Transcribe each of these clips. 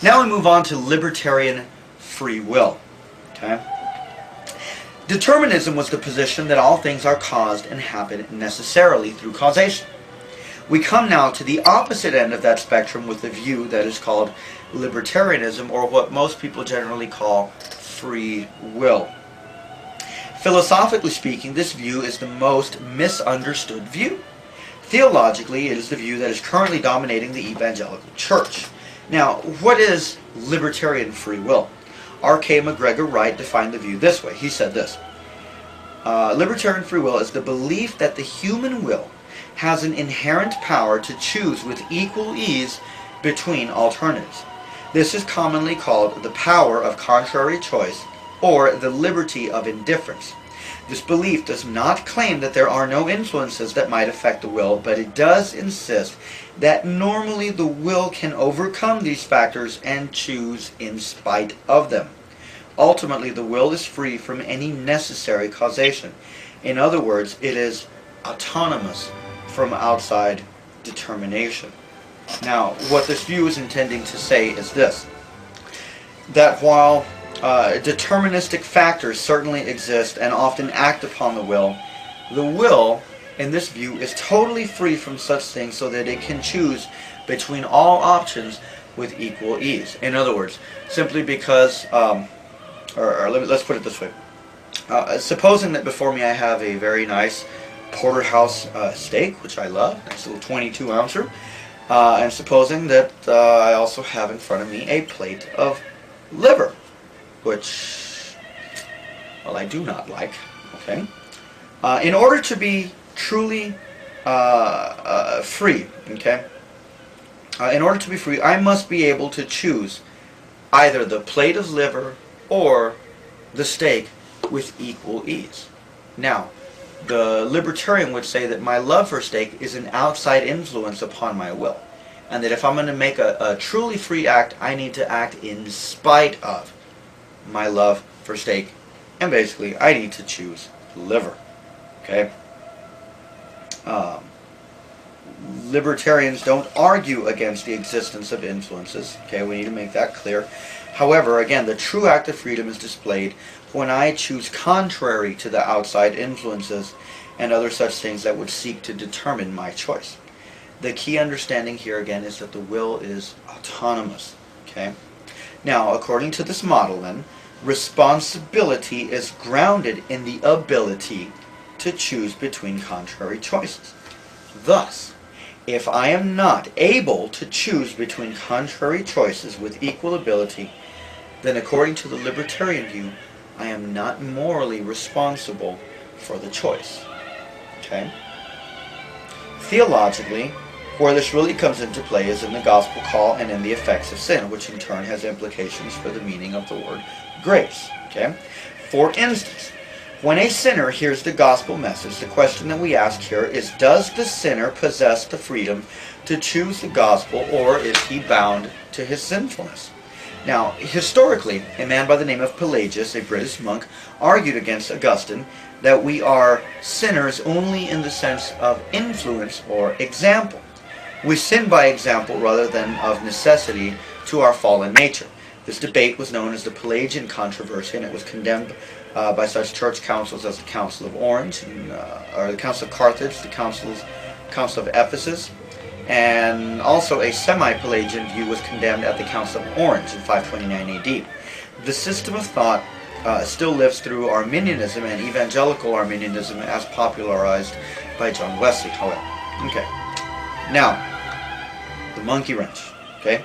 Now we move on to libertarian free will. Okay? Determinism was the position that all things are caused and happen necessarily through causation. We come now to the opposite end of that spectrum with the view that is called libertarianism, or what most people generally call free will. Philosophically speaking, this view is the most misunderstood view. Theologically, it is the view that is currently dominating the evangelical church. Now, what is libertarian free will? R.K. McGregor Wright defined the view this way. He said this: libertarian free will is the belief that the human will has an inherent power to choose with equal ease between alternatives. This is commonly called the power of contrary choice, or the liberty of indifference. This belief does not claim that there are no influences that might affect the will, but it does insist that normally the will can overcome these factors and choose in spite of them. Ultimately, the will is free from any necessary causation. In other words, it is autonomous from outside determination. Now, what this view is intending to say is this: that while deterministic factors certainly exist and often act upon the will in this view is totally free from such things, so that it can choose between all options with equal ease. In other words, simply because, let's put it this way. Supposing that before me I have a very nice porterhouse steak, which I love, nice little 22 ouncer, and supposing that I also have in front of me a plate of liver, which, well, I do not like. Okay. In order to be truly free, okay, in order to be free, I must be able to choose either the plate of liver or the steak with equal ease. Now, the libertarian would say that my love for steak is an outside influence upon my will, and that if I'm going to make a truly free act, I need to act in spite of my love for steak, and basically I need to choose liver. Okay. Libertarians don't argue against the existence of influences. Okay, we need to make that clear. However, again, the true act of freedom is displayed when I choose contrary to the outside influences and other such things that would seek to determine my choice. The key understanding here again is that the will is autonomous. Okay. Now, according to this model then, responsibility is grounded in the ability to choose between contrary choices. Thus, if I am not able to choose between contrary choices with equal ability, then according to the libertarian view, I am not morally responsible for the choice. Okay? Theologically, where this really comes into play is in the gospel call and in the effects of sin, which in turn has implications for the meaning of the word grace. Okay? For instance, when a sinner hears the gospel message, the question that we ask here is, does the sinner possess the freedom to choose the gospel, or is he bound to his sinfulness? Now, historically, a man by the name of Pelagius, a British monk, argued against Augustine that we are sinners only in the sense of influence or example. We sin by example rather than of necessity to our fallen nature. This debate was known as the Pelagian controversy, and it was condemned by such church councils as the Council of Orange, or the Council of Carthage, the Council of Ephesus, and also a semi-Pelagian view was condemned at the Council of Orange in 529 AD. The system of thought still lives through Arminianism and evangelical Arminianism as popularized by John Wesley, however. Okay. Now, the monkey wrench. Okay?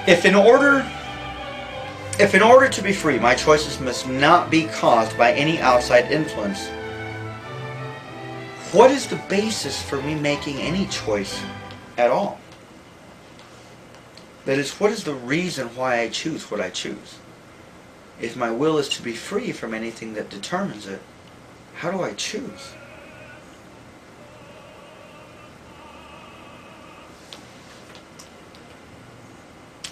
If in order to be free, my choices must not be caused by any outside influence, what is the basis for me making any choice at all? That is, what is the reason why I choose what I choose? If my will is to be free from anything that determines it, how do I choose?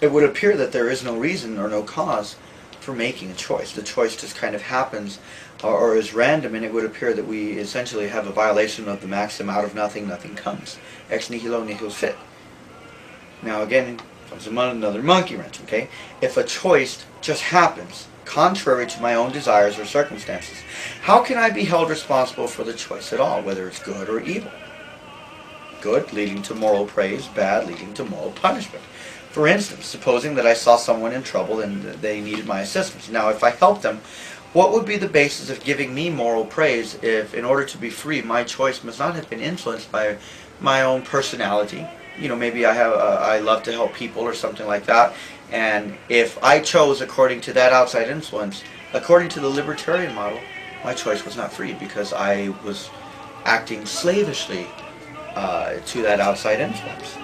It would appear that there is no reason or no cause for making a choice. The choice just kind of happens or is random, and it would appear that we essentially have a violation of the maxim, out of nothing, nothing comes. Ex nihilo nihil fit. Now again, comes another monkey wrench, okay? If a choice just happens, contrary to my own desires or circumstances, how can I be held responsible for the choice at all, whether it's good or evil? Good, leading to moral praise; bad, leading to moral punishment. For instance, supposing that I saw someone in trouble and they needed my assistance. Now, if I helped them, what would be the basis of giving me moral praise if, in order to be free, my choice must not have been influenced by my own personality? You know, maybe I love to help people or something like that, and if I chose according to that outside influence, according to the libertarian model, my choice was not free because I was acting slavishly to that outside influence.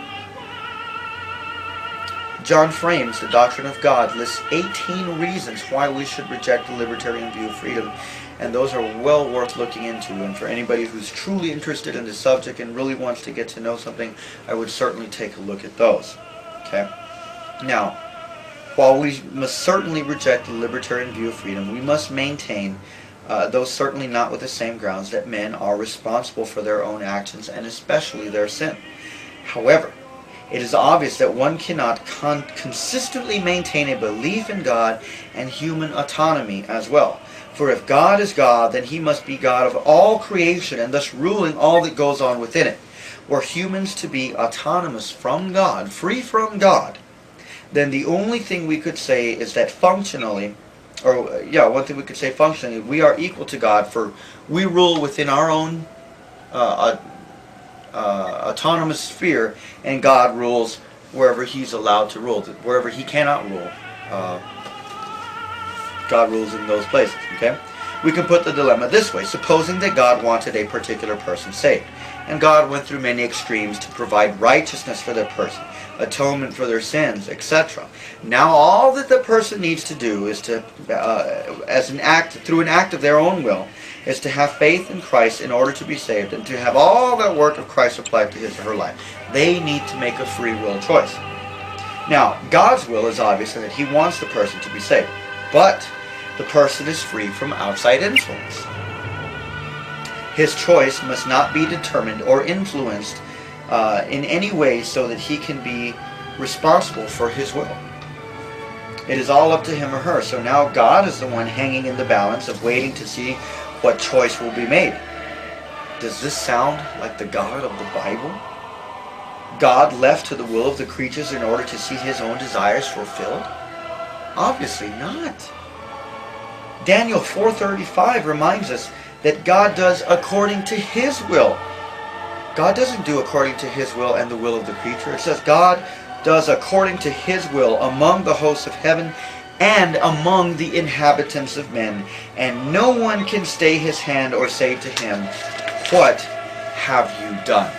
John Frames, The Doctrine of God, lists 18 reasons why we should reject the libertarian view of freedom, and those are well worth looking into. And for anybody who's truly interested in the subject and really wants to get to know something, I would certainly take a look at those. Okay? Now, while we must certainly reject the libertarian view of freedom, we must maintain, though certainly not with the same grounds, that men are responsible for their own actions and especially their sin. However, it is obvious that one cannot consistently maintain a belief in God and human autonomy as well. For if God is God, then He must be God of all creation and thus ruling all that goes on within it. Were humans to be autonomous from God, free from God, then the only thing we could say is that functionally, one thing we could say functionally, we are equal to God, for we rule within our own autonomous sphere, and God rules wherever He's allowed to rule. Wherever He cannot rule, God rules in those places. Okay? We can put the dilemma this way. Supposing that God wanted a particular person saved, and God went through many extremes to provide righteousness for that person, atonement for their sins, etc. Now all that the person needs to do is to, through an act of their own will, is to have faith in Christ in order to be saved, and to have all that work of Christ applied to his or her life. They need to make a free will choice. Now, God's will is obviously that He wants the person to be saved, but the person is free from outside influence. His choice must not be determined or influenced in any way so that he can be responsible for his will. It is all up to him or her. So now God is the one hanging in the balance of waiting to see what choice will be made. Does this sound like the God of the Bible? God left to the will of the creatures in order to see His own desires fulfilled? Obviously not. Daniel 4:35 reminds us that God does according to His will. God doesn't do according to His will and the will of the creature. It says God does according to His will among the hosts of heaven and among the inhabitants of men, and no one can stay His hand or say to Him, "What have you done?"